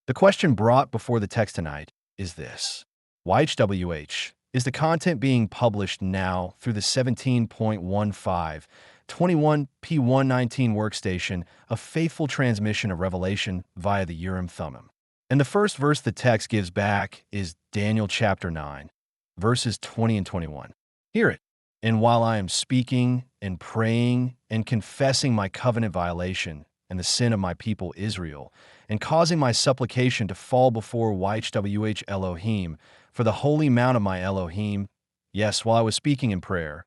The question brought before the text tonight is this: YHWH, is the content being published now through the 17.15 21p119 workstation a faithful transmission of revelation via the Urim Thummim? And the first verse the text gives back is Daniel chapter 9, verses 20 and 21. Hear it. And while I am speaking and praying and confessing my covenant violation and the sin of my people Israel, and causing my supplication to fall before YHWH Elohim for the holy mount of my Elohim, yes, while I was speaking in prayer,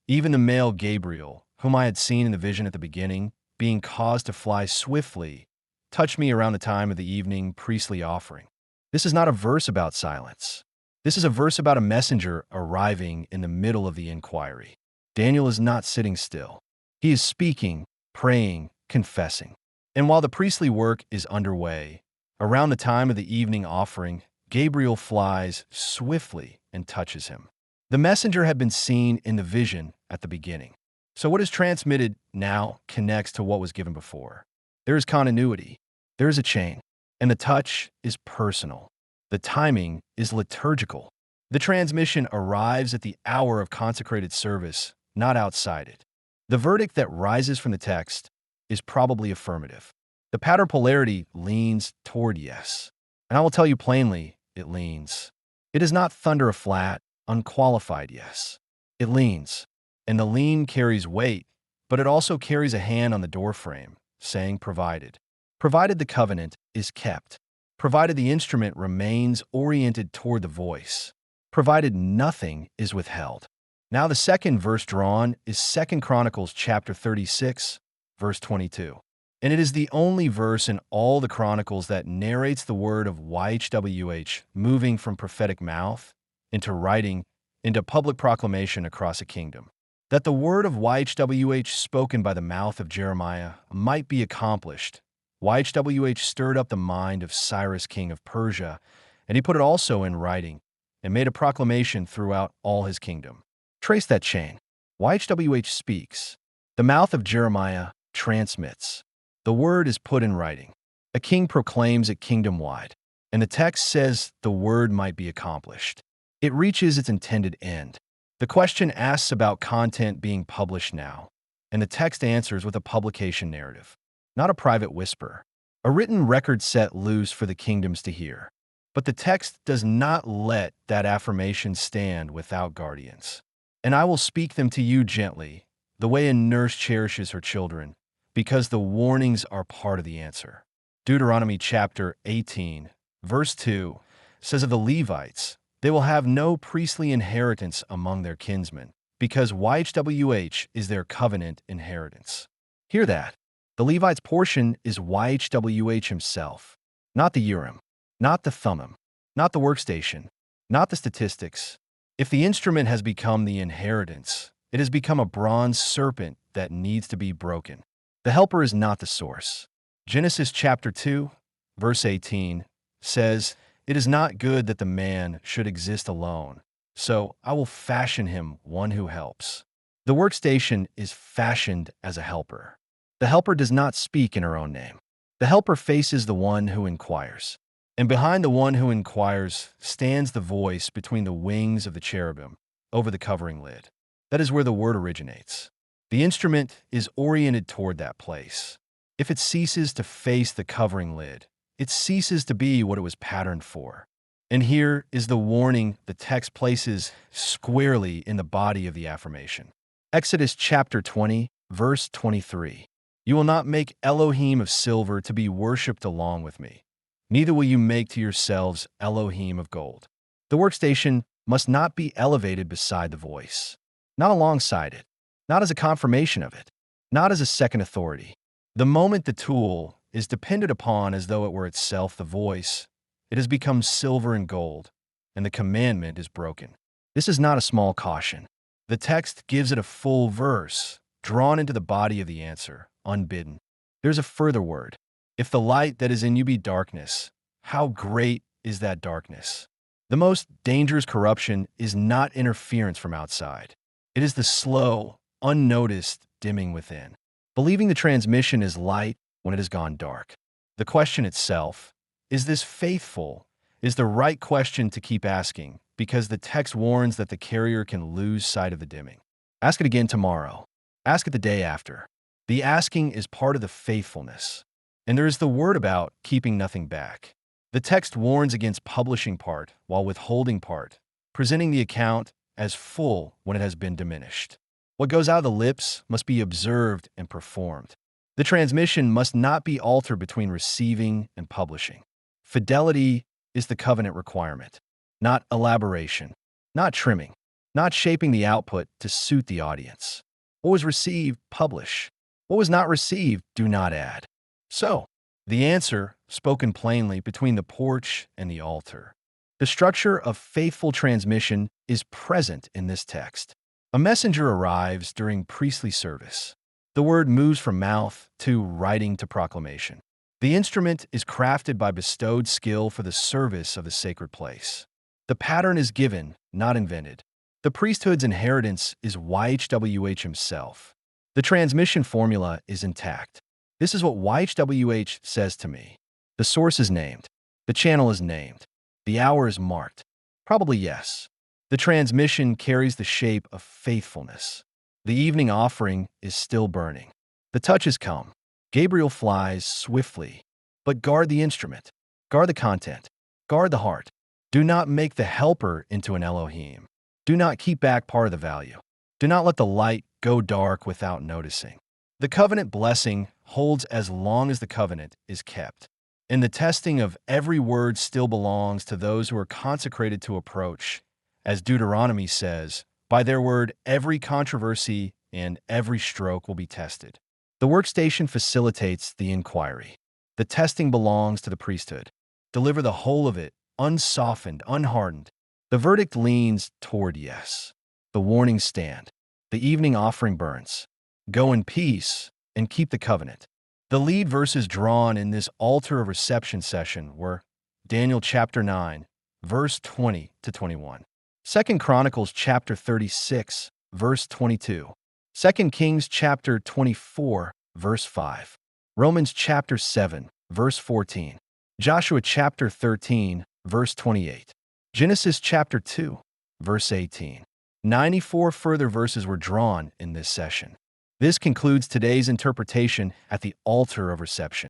even the male Gabriel, whom I had seen in the vision at the beginning, being caused to fly swiftly, touched me around the time of the evening priestly offering. This is not a verse about silence. This is a verse about a messenger arriving in the middle of the inquiry. Daniel is not sitting still. He is speaking, praying, confessing. And while the priestly work is underway, around the time of the evening offering, Gabriel flies swiftly and touches him. The messenger had been seen in the vision at the beginning. So what is transmitted now connects to what was given before. There is continuity. There is a chain. And the touch is personal. The timing is liturgical. The transmission arrives at the hour of consecrated service, not outside it. The verdict that rises from the text is probably affirmative. The pattern polarity leans toward yes. And I will tell you plainly, it leans. It does not thunder a flat, unqualified yes. It leans. And the lean carries weight, but it also carries a hand on the doorframe, saying provided. Provided the covenant is kept. Provided the instrument remains oriented toward the voice. Provided nothing is withheld. Now the second verse drawn is 2 Chronicles chapter 36, verse 22. And it is the only verse in all the Chronicles that narrates the word of YHWH moving from prophetic mouth into writing into public proclamation across a kingdom. That the word of YHWH spoken by the mouth of Jeremiah might be accomplished, YHWH stirred up the mind of Cyrus, king of Persia, and he put it also in writing and made a proclamation throughout all his kingdom. Trace that chain. YHWH speaks. The mouth of Jeremiah transmits. The word is put in writing. A king proclaims it kingdom-wide, and the text says the word might be accomplished. It reaches its intended end. The question asks about content being published now, and the text answers with a publication narrative, not a private whisper, a written record set loose for the kingdoms to hear. But the text does not let that affirmation stand without guardians. And I will speak them to you gently, the way a nurse cherishes her children, because the warnings are part of the answer. Deuteronomy chapter 18, verse 2 says of the Levites, they will have no priestly inheritance among their kinsmen, because YHWH is their covenant inheritance. Hear that. The Levites' portion is YHWH himself, not the Urim, not the Thummim, not the workstation, not the statistics. If the instrument has become the inheritance, it has become a bronze serpent that needs to be broken. The helper is not the source. Genesis chapter 2, verse 18 says, "It is not good that the man should exist alone, so I will fashion him one who helps." The workstation is fashioned as a helper. The helper does not speak in her own name. The helper faces the one who inquires. And behind the one who inquires stands the voice between the wings of the cherubim over the covering lid. That is where the word originates. The instrument is oriented toward that place. If it ceases to face the covering lid, it ceases to be what it was patterned for. And here is the warning the text places squarely in the body of the affirmation. Exodus chapter 20, verse 23. "You will not make Elohim of silver to be worshipped along with me. Neither will you make to yourselves Elohim of gold." The workstation must not be elevated beside the voice, not alongside it, not as a confirmation of it, not as a second authority. The moment the tool is depended upon as though it were itself the voice, it has become silver and gold, and the commandment is broken. This is not a small caution. The text gives it a full verse, drawn into the body of the answer, unbidden. There's a further word. "If the light that is in you be darkness, how great is that darkness?" The most dangerous corruption is not interference from outside. It is the slow, unnoticed dimming within. Believing the transmission is light when it has gone dark. The question itself Is this faithful? Is the right question to keep asking, because the text warns that the carrier can lose sight of the dimming. Ask it again tomorrow. Ask it the day after. The asking is part of the faithfulness. And there is the word about keeping nothing back. The text warns against publishing part while withholding part, presenting the account as full when it has been diminished. What goes out of the lips must be observed and performed. The transmission must not be altered between receiving and publishing. Fidelity is the covenant requirement, not elaboration, not trimming, not shaping the output to suit the audience. What was received, publish. What was not received, do not add. So, the answer, spoken plainly between the porch and the altar. The structure of faithful transmission is present in this text. A messenger arrives during priestly service. The word moves from mouth to writing to proclamation. The instrument is crafted by bestowed skill for the service of the sacred place. The pattern is given, not invented. The priesthood's inheritance is YHWH himself. The transmission formula is intact. This is what YHWH says to me. The source is named. The channel is named. The hour is marked. Probably yes. The transmission carries the shape of faithfulness. The evening offering is still burning. The touch has come. Gabriel flies swiftly. But guard the instrument. Guard the content. Guard the heart. Do not make the helper into an Elohim. Do not keep back part of the value. Do not let the light go dark without noticing. The covenant blessing holds as long as the covenant is kept. And the testing of every word still belongs to those who are consecrated to approach. As Deuteronomy says, by their word, every controversy and every stroke will be tested. The workstation facilitates the inquiry. The testing belongs to the priesthood. Deliver the whole of it, unsoftened, unhardened. The verdict leans toward yes. The warnings stand. The evening offering burns. Go in peace and keep the covenant. The lead verses drawn in this altar of reception session were Daniel chapter 9, verse 20 to 21. 2 Chronicles chapter 36, verse 22. 2 Kings chapter 24, verse 5. Romans chapter 7, verse 14. Joshua chapter 13, verse 28. Genesis chapter 2, verse 18. 94 further verses were drawn in this session. This concludes today's interpretation at the altar of reception.